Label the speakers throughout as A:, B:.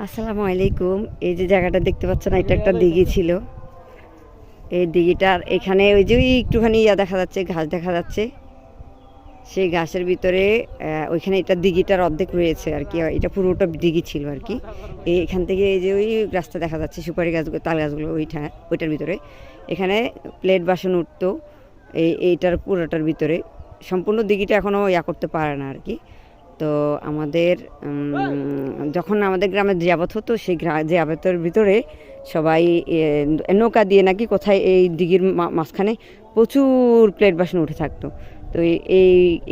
A: আসসালামু আলাইকুম। এই যে জায়গাটা দেখতে পাচ্ছেন, এটা একটা দিঘি ছিল। এই দিঘিটার এখানে ওই যে একটুখানি দেখা যাচ্ছে, ঘাস দেখা যাচ্ছে। সেই ঘাসের ভিতরে ওইখানে এটা দিঘিটার অর্ধেক রয়েছে আর কি। এটা পুরোটা দিঘি ছিল আর কি। এখান থেকে এই যে ওই রাস্তা দেখা যাচ্ছে, সুপারি গাছগুলো, তাল গাছগুলো, ওইটার ভিতরে এখানে প্লেট বাসন উঠতো। এইটার পুরোটার ভিতরে সম্পূর্ণ দিঘিটা এখনও করতে পারে না আর কি। তো আমাদের যখন আমাদের গ্রামে জিয়াবত হতো, সেই জিয়াবতের ভিতরে সবাই নৌকা দিয়ে নাকি কোথায় এই দিঘির মাঝখানে প্রচুর প্লেট বাসন উঠে থাকতো। তো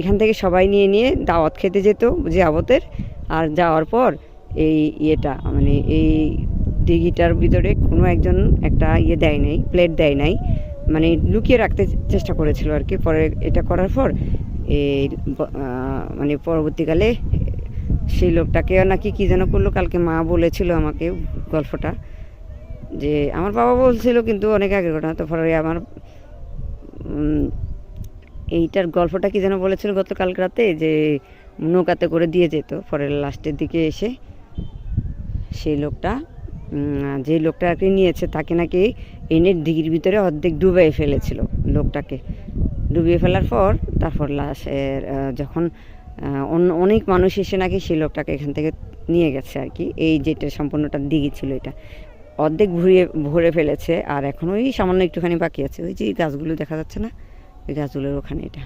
A: এখান থেকে সবাই নিয়ে নিয়ে দাওয়াত খেতে যেত জিয়াবতের। আর যাওয়ার পর এই মানে এই দিঘিটার ভিতরে কোনো একজন একটা দেয় নাই, প্লেট দেয় নাই, মানে লুকিয়ে রাখতে চেষ্টা করেছিল আর কি। পরে এটা করার পর এই মানে পরবর্তীকালে সেই লোকটাকে নাকি কী যেন করলো, কালকে মা বলেছিল আমাকে গল্পটা, যে আমার বাবা বলছিল কিন্তু অনেক আগের ঘটনা। তো পরে আমার এইটার গল্পটা কী যেন বলেছিল গতকাল রাতে, যে নৌকাতে করে দিয়ে যেত। পরে লাস্টের দিকে এসে সেই লোকটা, যে লোকটা আর কি নিয়েছে, তাকে নাকি এনে দিঘির ভিতরে অর্ধেক ডুবিয়ে ফেলেছিল। লোকটাকে ডুবিয়ে ফেলার পর তারপর লাশের যখন অনেক মানুষ এসে নাকি সেই লোকটাকে এখান থেকে নিয়ে গেছে আর কি। এই যেটা সম্পূর্ণটা দিঘি ছিল, এটা অর্ধেক ভরে ফেলেছে। আর এখন ওই সামান্য একটুখানি বাকি আছে, ওই যে গাছগুলো দেখা যাচ্ছে না, ওই গাছগুলোর ওখানে এটা।